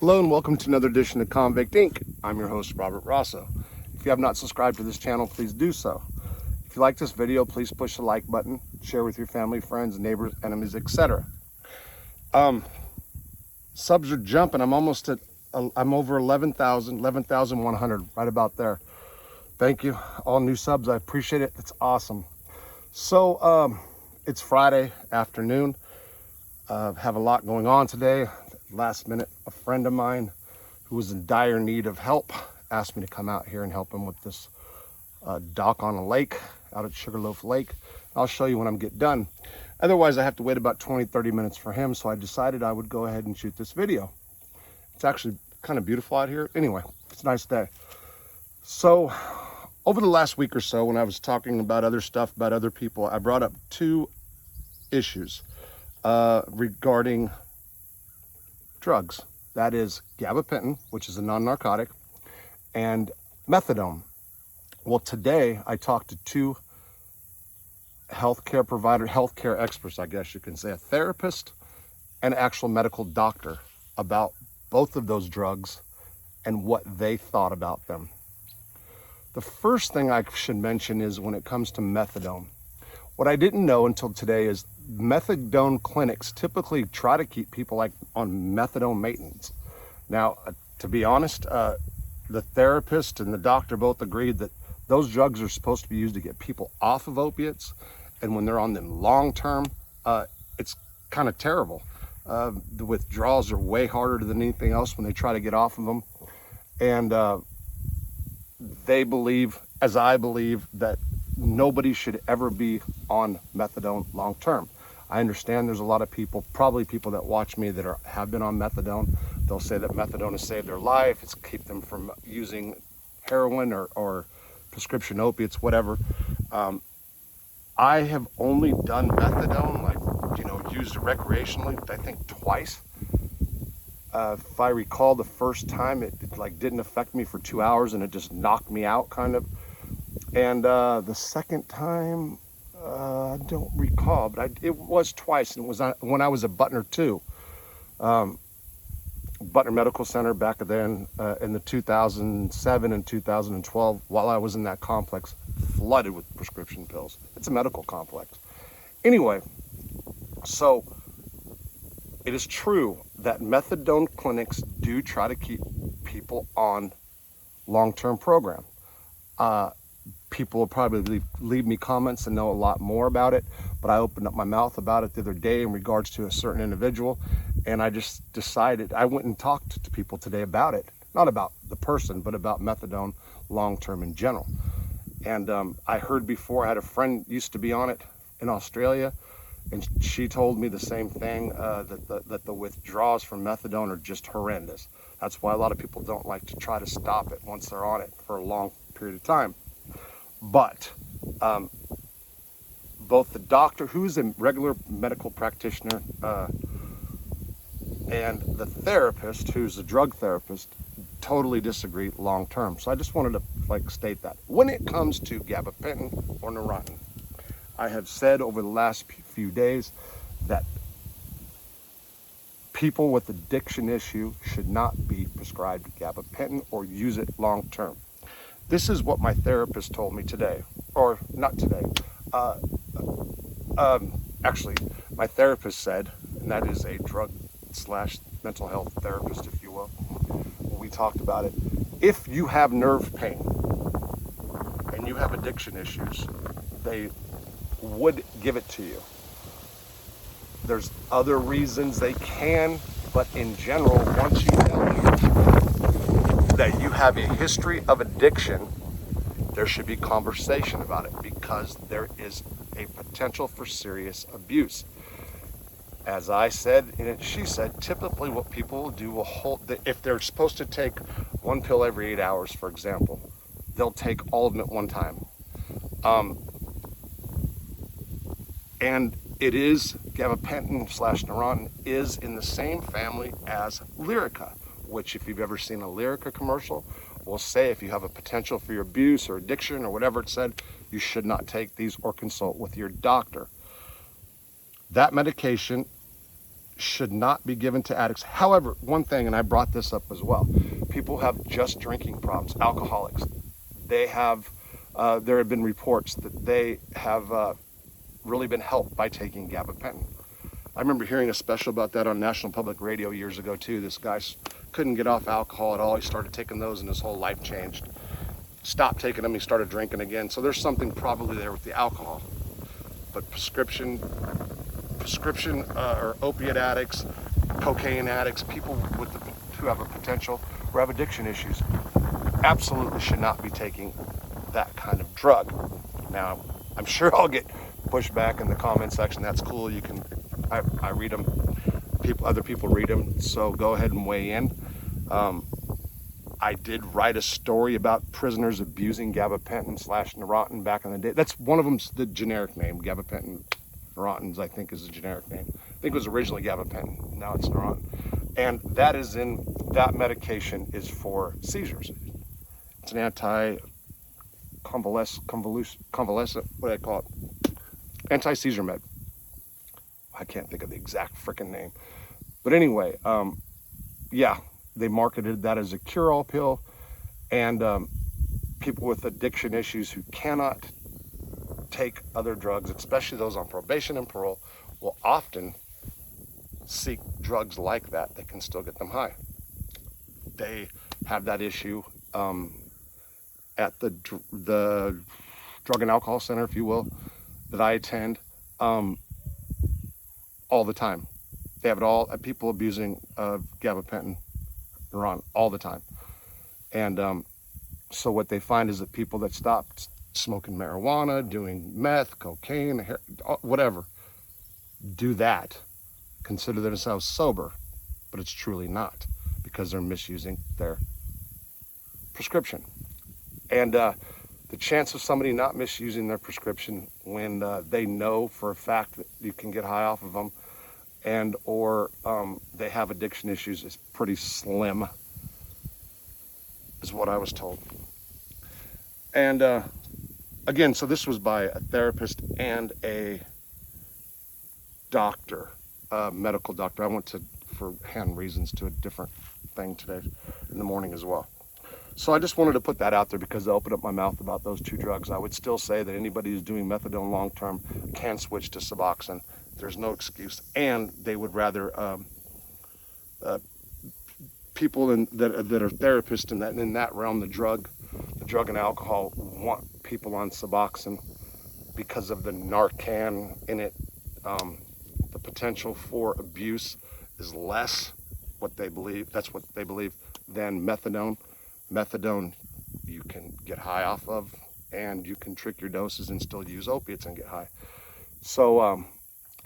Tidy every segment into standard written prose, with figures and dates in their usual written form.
Hello and welcome to another edition of Convict Inc. I'm your host, Robert Rosso. If you have not subscribed to this channel, please do so. If you like this video, please push the like button, share with your family, friends, neighbors, enemies, etc. Subs are jumping. I'm over 11,100, right about there. Thank you, all new subs. I appreciate it. It's awesome. So it's Friday afternoon. Have a lot going on today. Last minute, a friend of mine who was in dire need of help asked me to come out here and help him with this dock on a lake out at Sugarloaf Lake. I'll show you when I'm get done. Otherwise, I have to wait about 20-30 minutes for him, so I decided I would go ahead and shoot this video. It's actually kind of beautiful out here. Anyway, it's a nice day. So over the last week or so, when I was talking about other stuff, about other people, I brought up two issues regarding drugs. That is Gabapentin, which is a non-narcotic, and Methadone. Well, today I talked to two healthcare experts, I guess you can say, a therapist and an actual medical doctor, about both of those drugs and what they thought about them. The first thing I should mention is when it comes to Methadone. What I didn't know until today is Methadone clinics typically try to keep people on Methadone maintenance. Now, to be honest, the therapist and the doctor both agreed that those drugs are supposed to be used to get people off of opiates, and when they're on them long term, it's kind of terrible. The withdrawals are way harder than anything else when they try to get off of them, and they believe, as I believe, that nobody should ever be on Methadone long term. I understand there's a lot of people, probably people that watch me, that have been on Methadone. They'll say that Methadone has saved their life. It's keep them from using heroin or prescription opiates, whatever. I have only done Methadone, used it recreationally, I think twice. If I recall, the first time it didn't affect me for 2 hours and it just knocked me out kind of. And the second time, I don't recall, but it was twice. And it was when I was at Butner too. Butner Medical Center back then in the 2007 and 2012, while I was in that complex, flooded with prescription pills. It's a medical complex. Anyway, so it is true that Methadone clinics do try to keep people on long-term program. People will probably leave me comments and know a lot more about it, but I opened up my mouth about it the other day in regards to a certain individual, and I just decided, I went and talked to people today about it, not about the person, but about Methadone long-term in general. And I heard before, I had a friend used to be on it in Australia, and she told me the same thing, that the withdrawals from Methadone are just horrendous. That's why a lot of people don't like to try to stop it once they're on it for a long period of time. But both the doctor, who's a regular medical practitioner, and the therapist, who's a drug therapist, totally disagree long term. So I just wanted to state that. When it comes to Gabapentin or Neurontin, I have said over the last few days that people with addiction issue should not be prescribed Gabapentin or use it long term. This is what my therapist told me today, or not today. Actually, my therapist said, and that is a drug/mental health therapist, if you will. We talked about it. If you have nerve pain and you have addiction issues, they would give it to you. There's other reasons they can, but in general, once you know that you have a history of addiction, there should be conversation about it, because there is a potential for serious abuse. As I said, and she said, typically what people will do if they're supposed to take one pill every 8 hours, for example, they'll take all of them at one time. And it is, Gabapentin/Neurontin is in the same family as Lyrica, which, if you've ever seen a Lyrica commercial, will say if you have a potential for your abuse or addiction or whatever it said, you should not take these or consult with your doctor. That medication should not be given to addicts. However, one thing, and I brought this up as well, people have just drinking problems, alcoholics. They have, there have been reports that they have really been helped by taking gabapentin. I remember hearing a special about that on National Public Radio years ago too. This guy couldn't get off alcohol at all. He started taking those and his whole life changed. Stopped taking them, he started drinking again. So there's something probably there with the alcohol. But prescription or opiate addicts, cocaine addicts, people who have a potential or have addiction issues, absolutely should not be taking that kind of drug. Now, I'm sure I'll get pushback in the comment section. That's cool. You can, I read them. Other people read them. So go ahead and weigh in. I did write a story about prisoners abusing gabapentin / Neurontin back in the day. That's one of them's the generic name. Gabapentin, Neurontin's I think is the generic name. I think it was originally gabapentin. Now it's Neurontin. And that medication is for seizures. It's an convalescent, what do I call it? Anti-seizure med. I can't think of the exact frickin' name. But anyway, yeah, they marketed that as a cure-all pill, and people with addiction issues who cannot take other drugs, especially those on probation and parole, will often seek drugs like that can still get them high. They have that issue at the drug and alcohol center, if you will, that I attend all the time. They have it all, people abusing gabapentin, Neurontin all the time. And so what they find is that people that stopped smoking marijuana, doing meth, cocaine, whatever, do that, consider themselves sober, but it's truly not, because they're misusing their prescription. And the chance of somebody not misusing their prescription when they know for a fact that you can get high off of them and or they have addiction issues is pretty slim, is what I was told. And again, so this was by a therapist and a doctor, a medical doctor. I went to, for hand reasons, to a different thing today in the morning as well. So I just wanted to put that out there because I opened up my mouth about those two drugs. I would still say that anybody who's doing methadone long-term can switch to Suboxone. There's no excuse. And they would rather, people that are therapists in that realm, the drug and alcohol, want people on Suboxone because of the Narcan in it. The potential for abuse is less, what they believe, that's what they believe, than methadone. Methadone you can get high off of, and you can trick your doses and still use opiates and get high. So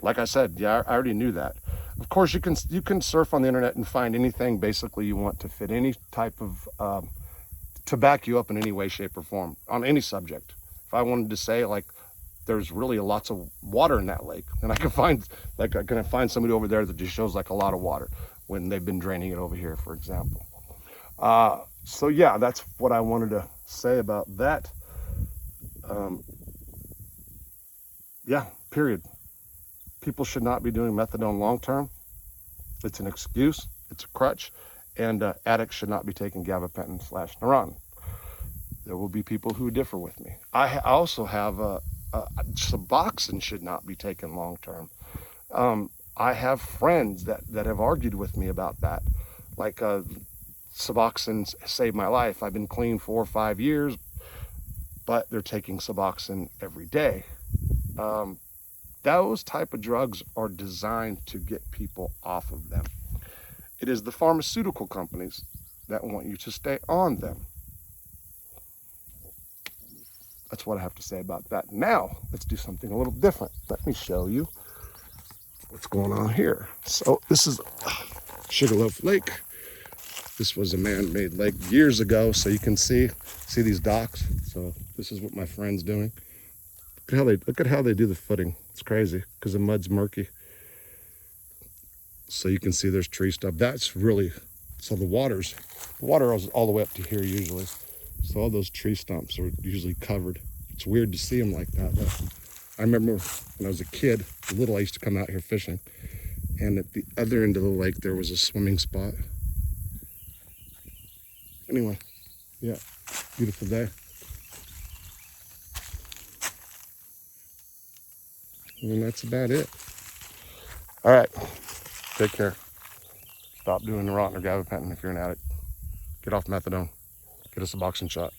like I said, yeah, I already knew that. Of course, you can surf on the internet and find anything basically you want to fit any type of to back you up in any way, shape, or form on any subject. If I wanted to say, like, there's really lots of water in that lake, and I can find somebody over there that just shows like a lot of water when they've been draining it over here, for example. So yeah, that's what I wanted to say about that. Yeah, period. People should not be doing methadone long-term. It's an excuse, it's a crutch, and addicts should not be taking gabapentin / Neurontin. There will be people who differ with me. I also have Suboxone should not be taken long-term. I have friends that have argued with me about that. Like, Suboxone saved my life. I've been clean 4 or 5 years, but they're taking Suboxone every day. Those type of drugs are designed to get people off of them. It is the pharmaceutical companies that want you to stay on them. That's what I have to say about that. Now, let's do something a little different. Let me show you what's going on here. So this is Sugarloaf Lake. This was a man-made lake years ago, so you can see these docks. So this is what my friend's doing. Look at how they do the footing. It's crazy because the mud's murky. So you can see there's tree stuff. That's really, so the water is all the way up to here usually. So all those tree stumps are usually covered. It's weird to see them like that. But I remember when I was a kid, little, I used to come out here fishing, And at the other end of the lake, there was a swimming spot. Anyway, yeah, beautiful day. And that's about it. All right, take care. Stop doing the Rotten or Gabapentin if you're an addict. Get off methadone. Get a Suboxone shot.